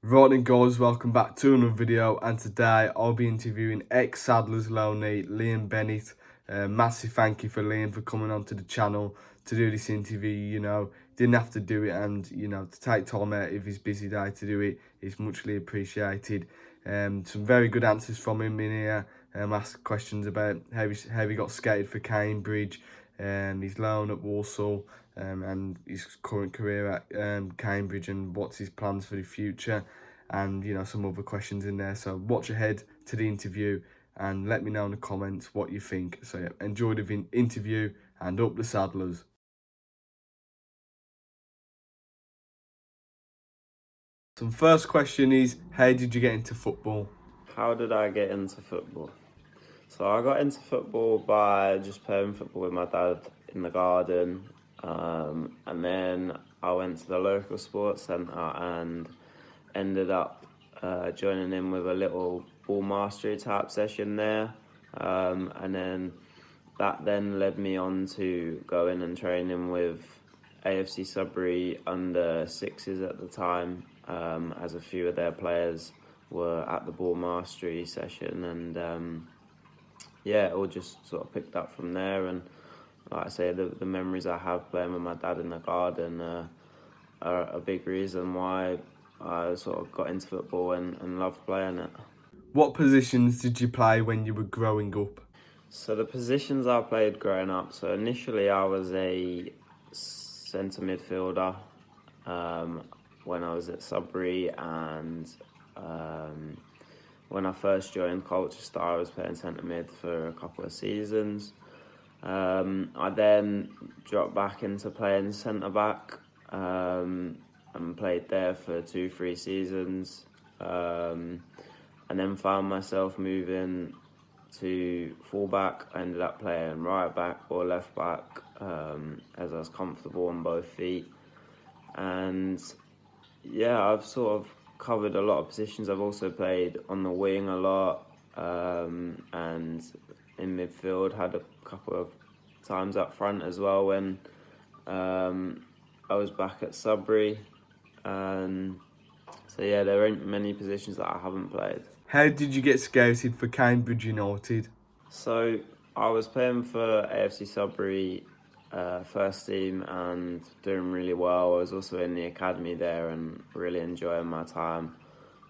Right then guys, welcome back to another video, and today I'll be interviewing ex-Sadler's loanee Liam Bennett. Massive thank you for Liam for coming onto the channel to do this interview. Didn't have to do it, and to take time out of his busy day to do it is muchly appreciated. Some very good answers from him in here. Asked questions about how he got scouted for Cambridge, his loan at Walsall, and his current career at Cambridge, and what's his plans for the future, and some other questions in there. So watch ahead to the interview and let me know in the comments what you think. So yeah, enjoy the interview, and up the Saddlers. So the first question is, how did you get into football? How did I get into football? So I got into football by just playing football with my dad in the garden, and then I went to the local sports centre and ended up joining in with a little ball mastery type session there, and then that then led me on to going and training with AFC Sudbury under sixes at the time, as a few of their players were at the ball mastery session, and yeah, it all just sort of picked up from there. And like I say, the memories I have playing with my dad in the garden are a big reason why I sort of got into football and loved playing it. What positions did you play when you were growing up? So the positions I played growing up, so initially I was a centre midfielder when I was at Sudbury, and when I first joined Colchester, I was playing centre mid for a couple of seasons. I then dropped back into playing centre back, and played there for 2-3 seasons, and then found myself moving to fullback. I ended up playing right back or left back, as I was comfortable on both feet. And yeah, I've sort of covered a lot of positions. I've also played on the wing a lot, and in midfield. Had a couple of times up front as well when I was back at Sudbury. So yeah, there ain't many positions that I haven't played. How did you get scouted for Cambridge United? So I was playing for AFC Sudbury first team and doing really well. I was also in the academy there and really enjoying my time.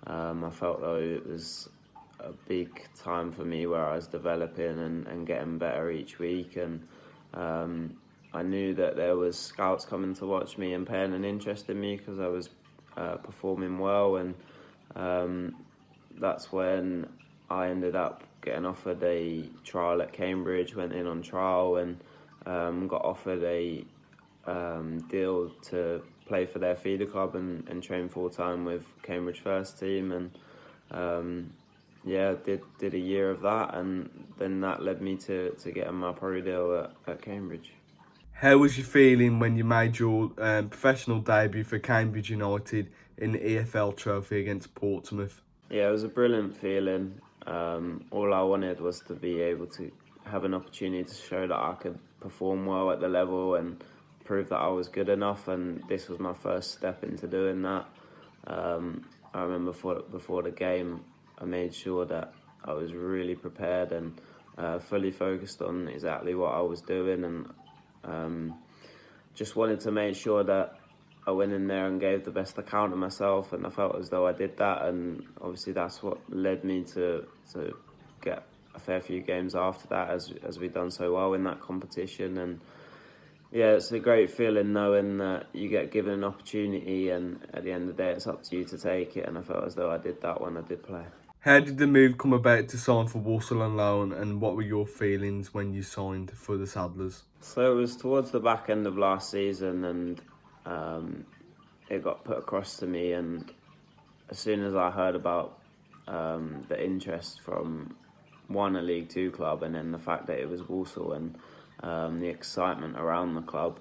I felt though it was a big time for me where I was developing and getting better each week, and I knew that there was scouts coming to watch me and paying an interest in me because I was performing well, and that's when I ended up getting offered a trial at Cambridge. Went in on trial and got offered a deal to play for their feeder club and train full time with Cambridge first team, and yeah, did a year of that, and then that led me to getting my pro deal at Cambridge. How was you feeling when you made your professional debut for Cambridge United in the EFL Trophy against Portsmouth? Yeah, it was a brilliant feeling. All I wanted was to be able to have an opportunity to show that I could perform well at the level and prove that I was good enough, and this was my first step into doing that. I remember before the game, I made sure that I was really prepared and fully focused on exactly what I was doing, and just wanted to make sure that I went in there and gave the best account of myself, and I felt as though I did that, and obviously that's what led me to get a fair few games after that, as we've done so well in that competition. And yeah, it's a great feeling knowing that you get given an opportunity, and at the end of the day it's up to you to take it, and I felt as though I did that when I did play. How did the move come about to sign for Walsall on loan, and what were your feelings when you signed for the Saddlers? So it was towards the back end of last season, and it got put across to me, and as soon as I heard about the interest from a League Two club, and then the fact that it was Walsall, and the excitement around the club,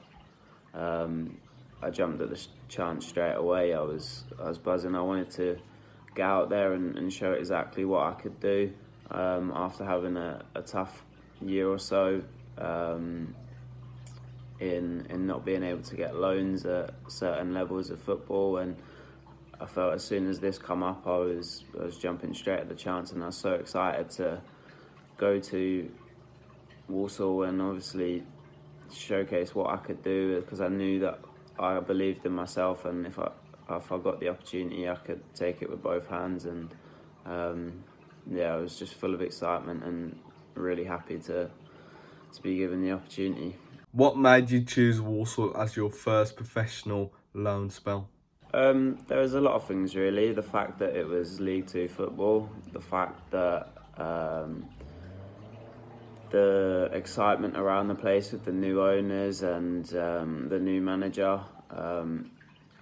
I jumped at the chance straight away. I was buzzing. I wanted to get out there and show exactly what I could do, after having a tough year or so, in not being able to get loans at certain levels of football, and I felt as soon as this come up, I was jumping straight at the chance, and I was so excited to go to Warsaw and obviously showcase what I could do, because I knew that I believed in myself, and if I got the opportunity, I could take it with both hands. And yeah, I was just full of excitement and really happy to be given the opportunity. What made you choose Walsall as your first professional loan spell? There was a lot of things really. The fact that it was League Two football, the fact that the excitement around the place with the new owners and the new manager, and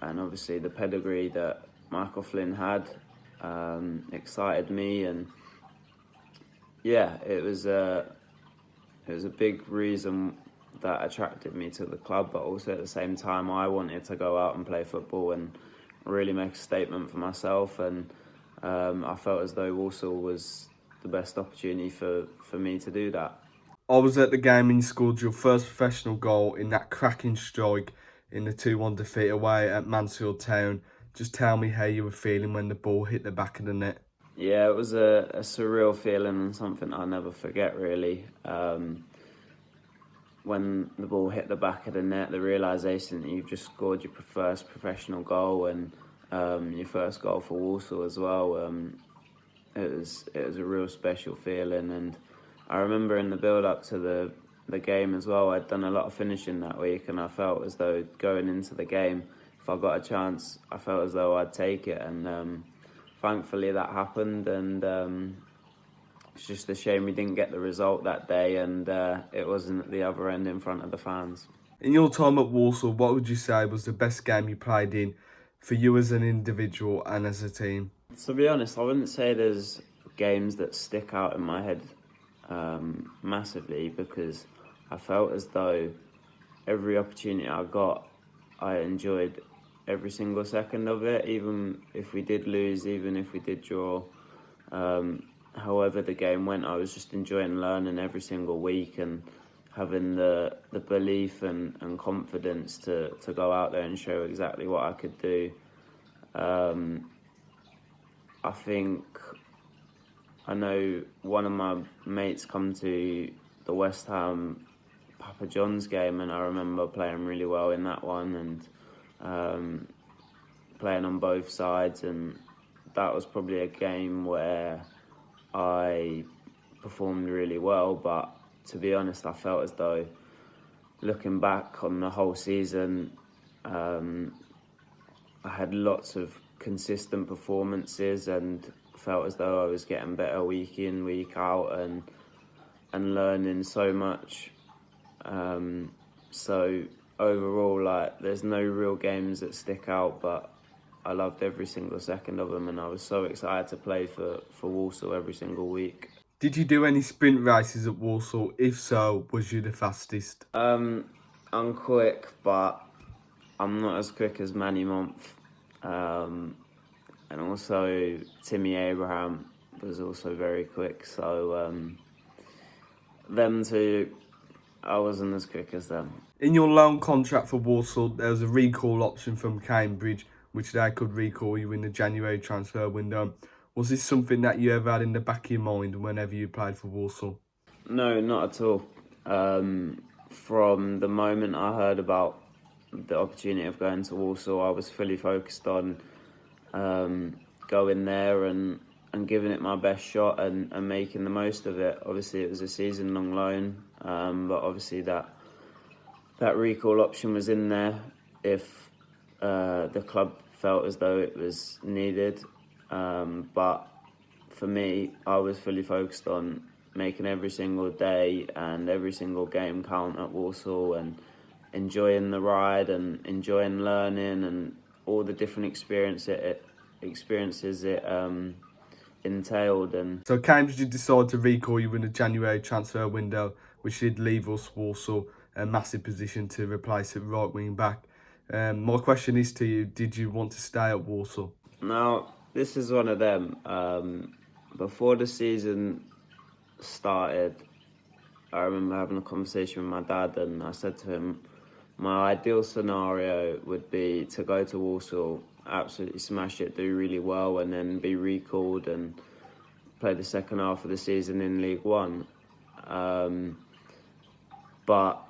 obviously the pedigree that Michael Flynn had, excited me. And yeah, it was a big reason that attracted me to the club, but also at the same time I wanted to go out and play football and really make a statement for myself. And I felt as though Walsall was the best opportunity for me to do that. I was at the game and you scored your first professional goal in that cracking strike in the 2-1 defeat away at Mansfield Town. Just tell me how you were feeling when the ball hit the back of the net. Yeah, it was a surreal feeling and something I'll never forget really. When the ball hit the back of the net, the realisation that you've just scored your first professional goal and your first goal for Walsall as well, it was a real special feeling. And I remember in the build-up to the game as well, I'd done a lot of finishing that week, and I felt as though going into the game, if I got a chance, I felt as though I'd take it. And thankfully that happened, and it's just a shame we didn't get the result that day, and it wasn't at the other end in front of the fans. In your time at Walsall, what would you say was the best game you played in for you as an individual and as a team? To be honest, I wouldn't say there's games that stick out in my head massively, because I felt as though every opportunity I got, I enjoyed every single second of it, even if we did lose, even if we did draw. However the game went, I was just enjoying learning every single week and having the belief and confidence to go out there and show exactly what I could do. I know one of my mates come to the West Ham Papa John's game, and I remember playing really well in that one, and playing on both sides, and that was probably a game where I performed really well. But to be honest, I felt as though, looking back on the whole season, I had lots of consistent performances and felt as though I was getting better week in, week out, and learning so much. So overall, like, there's no real games that stick out, but I loved every single second of them, and I was so excited to play for Walsall every single week. Did you do any sprint races at Walsall? If so, was you the fastest? I'm quick, but I'm not as quick as Manny Month. And also Timmy Abraham was also very quick. So them two, I wasn't as quick as them. In your loan contract for Walsall, there was a recall option from Cambridge, which they could recall you in the January transfer window. Was this something that you ever had in the back of your mind whenever you played for Walsall? No, not at all. From the moment I heard about the opportunity of going to Walsall, I was fully focused on going there and giving it my best shot and making the most of it. Obviously, it was a season-long loan, but obviously that recall option was in there if the club felt as though it was needed. But for me, I was fully focused on making every single day and every single game count at Walsall, and enjoying the ride and enjoying learning and all the different experiences it entailed. And so Cambridge did decide to recall you in the January transfer window, which did leave us Walsall a massive position to replace a right wing back. My question is to you, did you want to stay at Walsall? Now, this is one of them. Before the season started, I remember having a conversation with my dad, and I said to him, my ideal scenario would be to go to Walsall absolutely smash it, do really well, and then be recalled and play the second half of the season in League One. But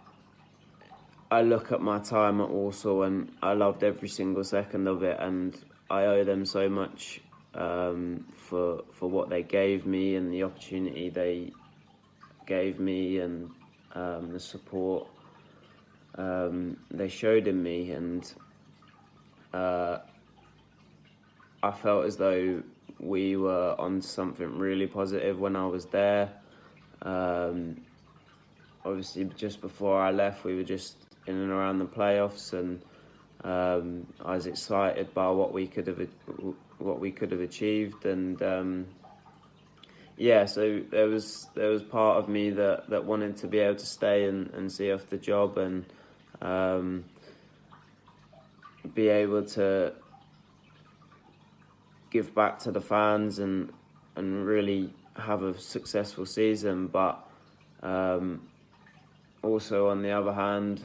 I look at my time at Walsall and I loved every single second of it, and I owe them so much for what they gave me and the opportunity they gave me, and the support they showed in me. And I felt as though we were on something really positive when I was there. Obviously, just before I left, we were just in and around the playoffs, and I was excited by what we could have achieved. And so there was part of me that wanted to be able to stay and see off the job, and be able to give back to the fans and really have a successful season. But also, on the other hand,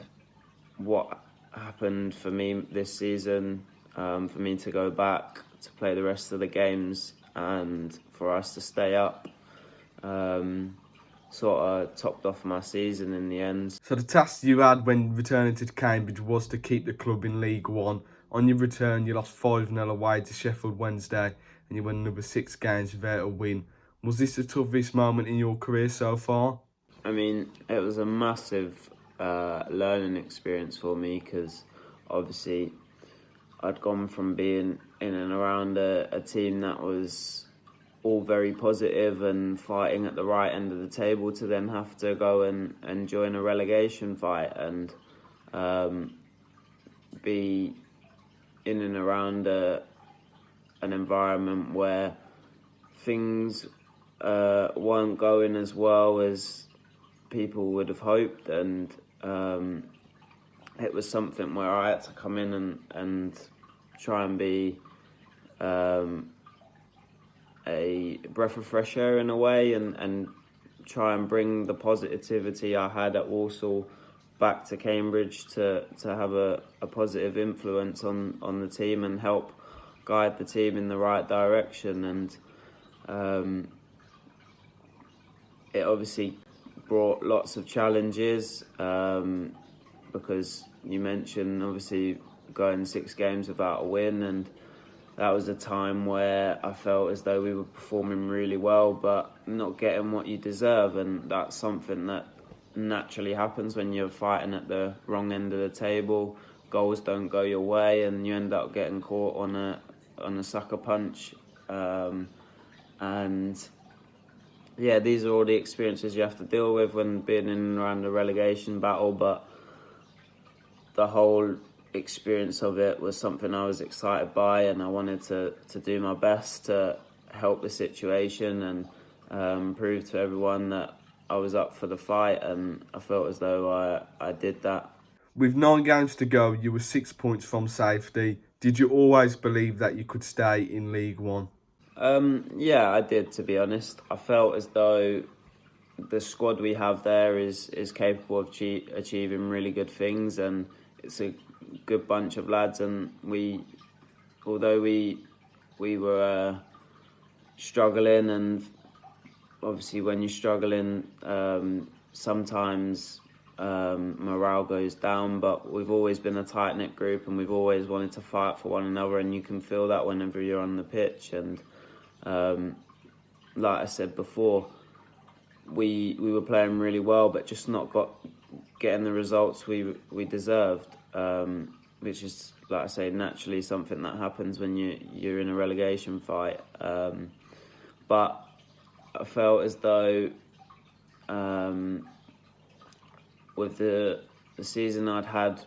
what happened for me this season, for me to go back to play the rest of the games and for us to stay up, sort of topped off my season in the end. So the task you had when returning to Cambridge was to keep the club in League One. On your return, you lost 5-0 away to Sheffield Wednesday, and you won another 6 games without a win. Was this the toughest moment in your career so far? I mean, it was a massive learning experience for me, because obviously I'd gone from being in and around a team that was all very positive and fighting at the right end of the table to then have to go and join a relegation fight and be in and around an environment where things weren't going as well as people would have hoped. And it was something where I had to come in and try and be a breath of fresh air in a way, and try and bring the positivity I had at Walsall back to Cambridge to have a positive influence on the team and help guide the team in the right direction. And it obviously brought lots of challenges, because you mentioned obviously going 6 games without a win, and that was a time where I felt as though we were performing really well but not getting what you deserve. And that's something that naturally happens when you're fighting at the wrong end of the table. Goals don't go your way and you end up getting caught on a sucker punch. And yeah, these are all the experiences you have to deal with when being in and around the relegation battle. But the whole experience of it was something I was excited by, and I wanted to do my best to help the situation and prove to everyone that I was up for the fight, and I felt as though I did that. With 9 games to go, you were 6 points from safety. Did you always believe that you could stay in League One? Yeah, I did, to be honest. I felt as though the squad we have there is capable of achieving really good things, and it's a good bunch of lads. And although we were struggling, and obviously when you're struggling, sometimes morale goes down, but we've always been a tight-knit group and we've always wanted to fight for one another, and you can feel that whenever you're on the pitch. And like I said before, we were playing really well but just not getting the results we deserved, which is, like I say, naturally something that happens when you're in a relegation fight. But I felt as though with the season I'd had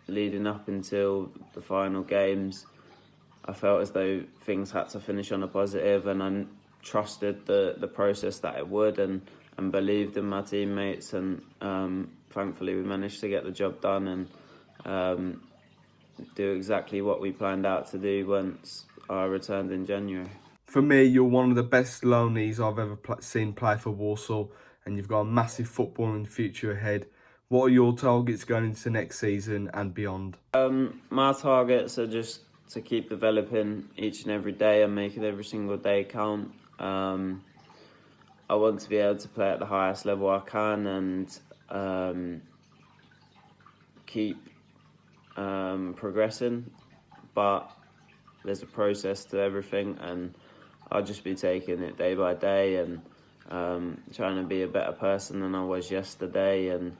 leading up until the final games, I felt as though things had to finish on a positive, and I trusted the process that it would, and believed in my teammates, and thankfully we managed to get the job done and do exactly what we planned out to do once I returned in January. For me, you're one of the best loanees I've ever seen play for Walsall, and you've got a massive footballing future ahead. What are your targets going into next season and beyond? My targets are just to keep developing each and every day and making every single day count. I want to be able to play at the highest level I can and keep progressing, but there's a process to everything, and I'll just be taking it day by day and trying to be a better person than I was yesterday. And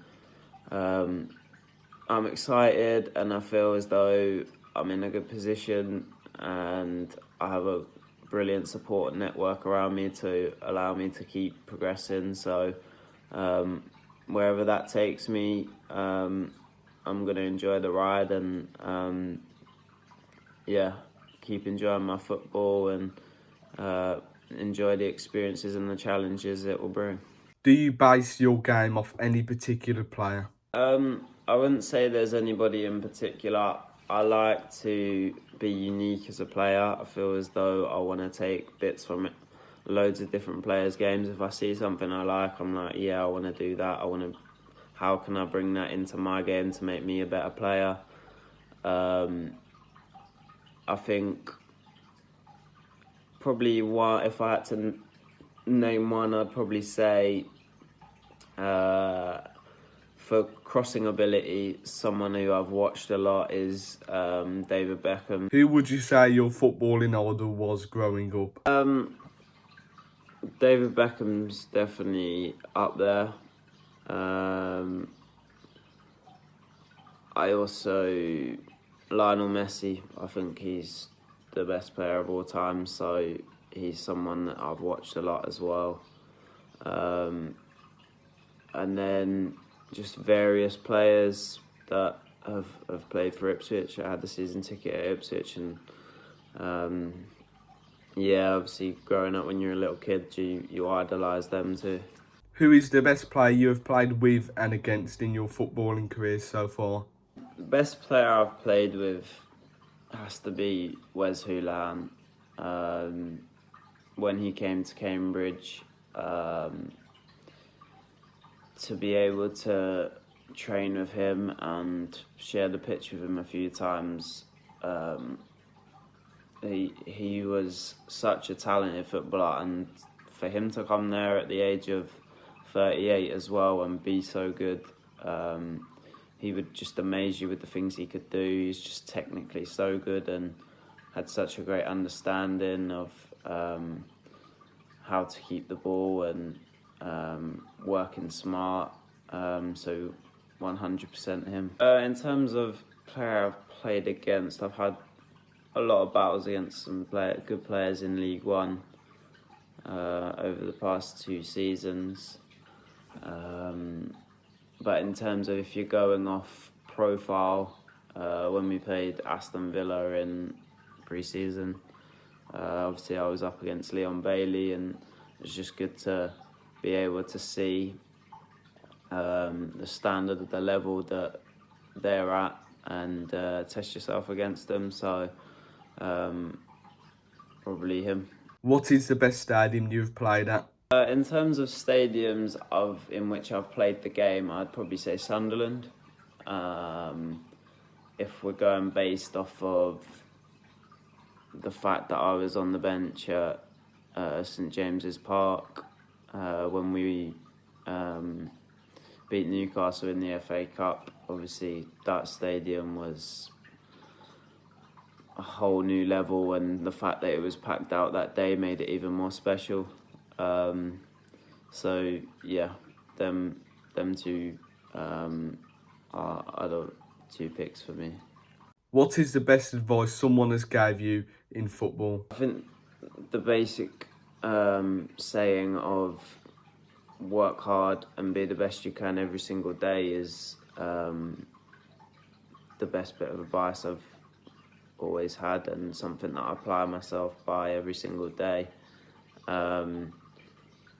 I'm excited, and I feel as though I'm in a good position, and I have a brilliant support network around me to allow me to keep progressing. So wherever that takes me, I'm going to enjoy the ride and keep enjoying my football and enjoy the experiences and the challenges it will bring. Do you base your game off any particular player? I wouldn't say there's anybody in particular. I like to be unique as a player. I feel as though I want to take bits from loads of different players' games. If I see something I like, I'm like, yeah, I want to do that. How can I bring that into my game to make me a better player? I think probably one, if I had to name one, I'd probably say for crossing ability, someone who I've watched a lot is David Beckham. Who would you say your footballing idol was growing up? David Beckham's definitely up there. I also, Lionel Messi, I think he's the best player of all time, so he's someone that I've watched a lot as well. And then just various players that have played for Ipswich. I had the season ticket at Ipswich, and obviously growing up when you're a little kid, you idolise them too. Who is the best player you have played with and against in your footballing career so far? The best player I've played with has to be Wes Houlihan. When he came to Cambridge, to be able to train with him and share the pitch with him a few times, he was such a talented footballer, and for him to come there at the age of 38 as well and be so good, he would just amaze you with the things he could do. He's just technically so good and had such a great understanding of how to keep the ball and working smart. So 100% him. In terms of player I've played against, I've had a lot of battles against some good players in League One over the past 2 seasons. But in terms of if you're going off profile, when we played Aston Villa in pre-season, obviously I was up against Leon Bailey, and it was just good to be able to see the standard of the level that they're at and test yourself against them. So probably him. What is the best stadium you've played at? In terms of stadiums in which I've played the game, I'd probably say Sunderland. If we're going based off of the fact that I was on the bench at St James's Park when we beat Newcastle in the FA Cup, obviously that stadium was a whole new level, and the fact that it was packed out that day made it even more special. So yeah, them two are the 2 picks for me. What is the best advice someone has gave you in football? I think the basic saying of work hard and be the best you can every single day is the best bit of advice I've always had, and something that I apply myself by every single day.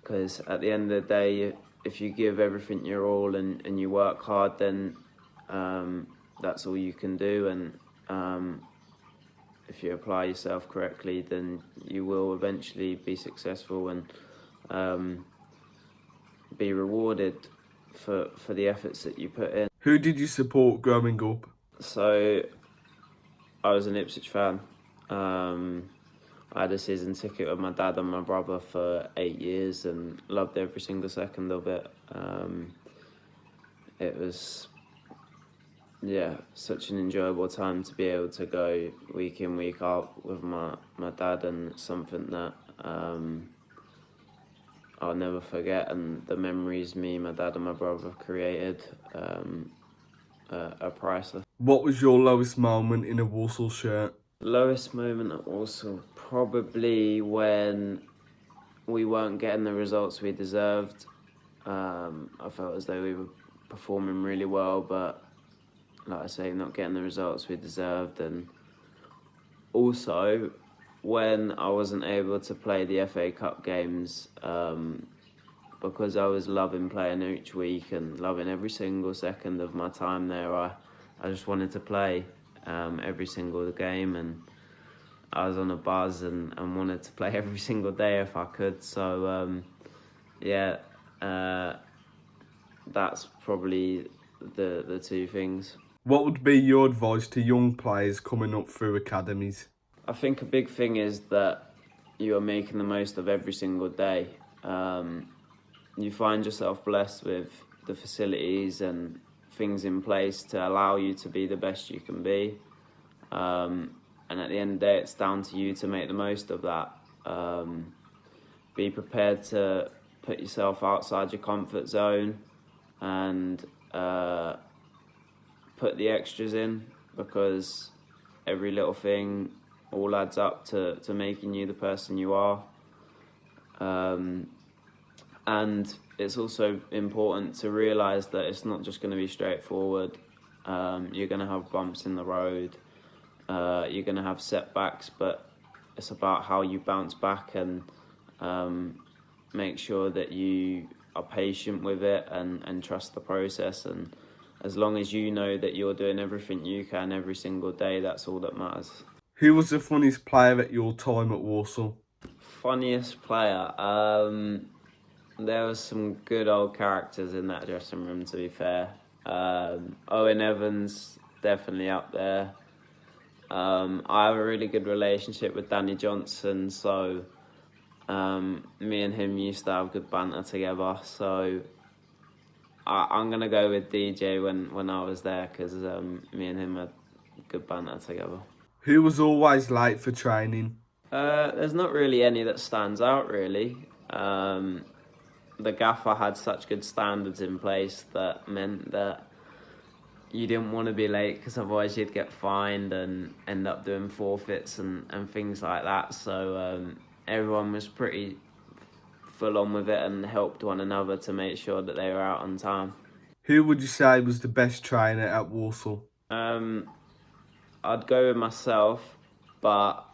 Because at the end of the day, if you give everything your all and you work hard, then that's all you can do. And if you apply yourself correctly, then you will eventually be successful and be rewarded for the efforts that you put in. Who did you support growing up? So I was an Ipswich fan. I had a season ticket with my dad and my brother for 8 years and loved every single second of it. It was, yeah, such an enjoyable time to be able to go week in, week out with my dad, and it's something that I'll never forget, and the memories me, my dad and my brother have created are priceless. What was your lowest moment in a Walsall shirt? Lowest moment at Warsaw, probably when we weren't getting the results we deserved. I felt as though we were performing really well, but like I say, not getting the results we deserved. And also when I wasn't able to play the FA Cup games, because I was loving playing each week and loving every single second of my time there. I just wanted to play every single game, and I was on a buzz and wanted to play every single day if I could. So that's probably the two things. What would be your advice to young players coming up through academies? I think a big thing is that you are making the most of every single day. You find yourself blessed with the facilities and things in place to allow you to be the best you can be. And at the end of the day, it's down to you to make the most of that. Be prepared to put yourself outside your comfort zone and put the extras in, because every little thing all adds up to making you the person you are. And it's also important to realise that it's not just going to be straightforward. You're going to have bumps in the road, you're going to have setbacks, but it's about how you bounce back and make sure that you are patient with it and trust the process. And as long as you know that you're doing everything you can every single day, that's all that matters. Who was the funniest player at your time at Warsaw? Funniest player? There was some good old characters in that dressing room, to be fair. Owen Evans, definitely up there. I have a really good relationship with Danny Johnson, so me and him used to have good banter together. So I'm going to go with DJ when I was there, because me and him had good banter together. Who was always late for training? There's not really any that stands out, really. The gaffer had such good standards in place that meant that you didn't want to be late, because otherwise you'd get fined and end up doing forfeits and things like that. So everyone was pretty full on with it and helped one another to make sure that they were out on time. Who would you say was the best trainer at Walsall? I'd go with myself, but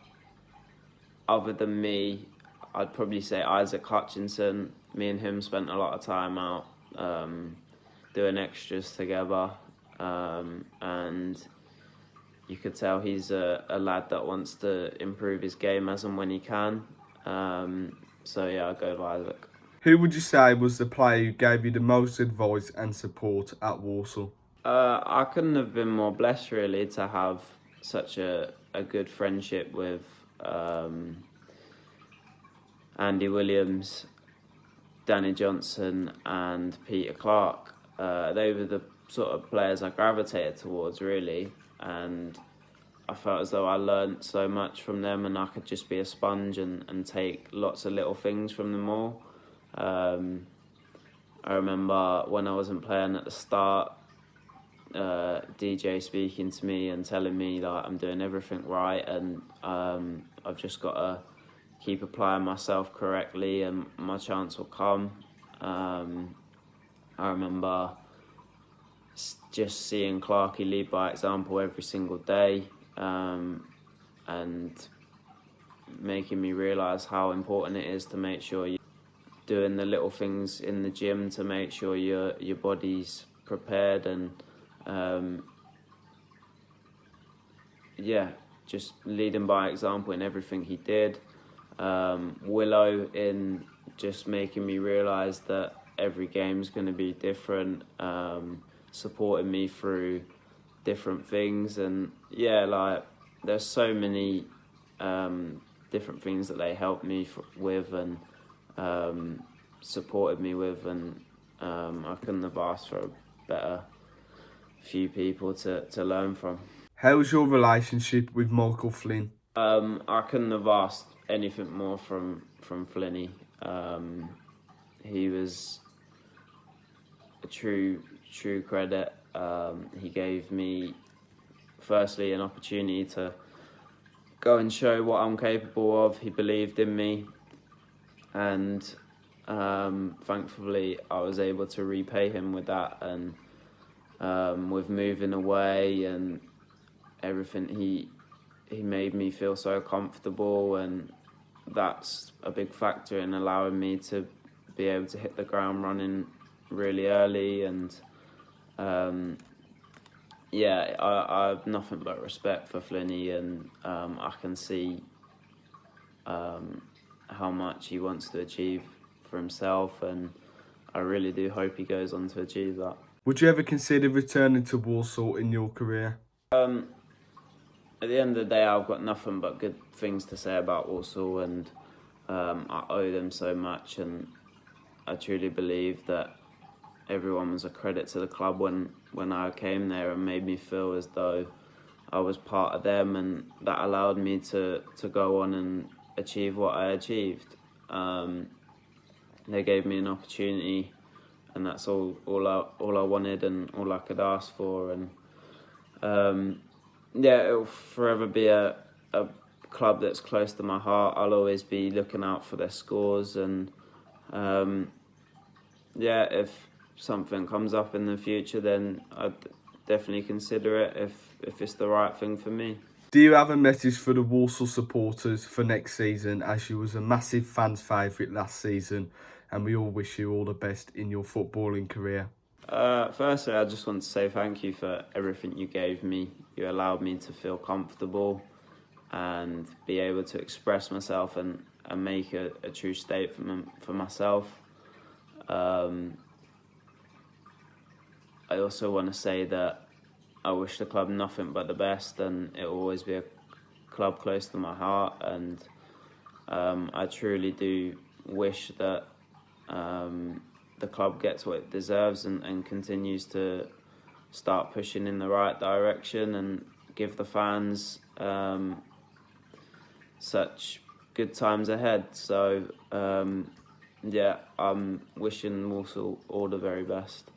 other than me, I'd probably say Isaac Hutchinson. Me and him spent a lot of time out doing extras together, and you could tell he's a lad that wants to improve his game as and when he can. So yeah, I'd go with Isaac. Who would you say was the player who gave you the most advice and support at Walsall? I couldn't have been more blessed, really, to have such a good friendship with Andy Williams, Danny Johnson and Peter Clark. They were the sort of players I gravitated towards, really, and I felt as though I learnt so much from them, and I could just be a sponge and take lots of little things from them all. I remember when I wasn't playing at the start, DJ speaking to me and telling me that I'm doing everything right, and I've just got to keep applying myself correctly and my chance will come. I remember just seeing Clarkie lead by example every single day, and making me realise how important it is to make sure you're doing the little things in the gym to make sure your body's prepared, and just leading by example in everything he did. Willow in just making me realise that every game's going to be different, supporting me through different things, and there's so many different things that they helped me with and supported me with, and I couldn't have asked for a better few people to learn from. How's your relationship with Michael Flynn? I couldn't have asked anything more from Flinny. He was a true credit. He gave me, firstly, an opportunity to go and show what I'm capable of. He believed in me, and thankfully I was able to repay him with that, and with moving away and everything, he made me feel so comfortable, and that's a big factor in allowing me to be able to hit the ground running really early. And yeah, I have nothing but respect for Flinny, and I can see how much he wants to achieve for himself, and I really do hope he goes on to achieve that. Would you ever consider returning to Warsaw in your career? At the end of the day, I've got nothing but good things to say about Walsall, and I owe them so much, and I truly believe that everyone was a credit to the club when I came there, and made me feel as though I was part of them, and that allowed me to go on and achieve what I achieved. They gave me an opportunity, and that's all I wanted and all I could ask for. And yeah, it'll forever be a club that's close to my heart. I'll always be looking out for their scores, and yeah, if something comes up in the future, then I'd definitely consider it if it's the right thing for me. Do you have a message for the Walsall supporters for next season, as you was a massive fans' favourite last season, and we all wish you all the best in your footballing career? Firstly, I just want to say thank you for everything you gave me. You allowed me to feel comfortable and be able to express myself and make a true statement for myself. I also want to say that I wish the club nothing but the best, and it will always be a club close to my heart, and I truly do wish that the club gets what it deserves and continues to start pushing in the right direction and give the fans such good times ahead. So yeah, I'm wishing Walsall all the very best.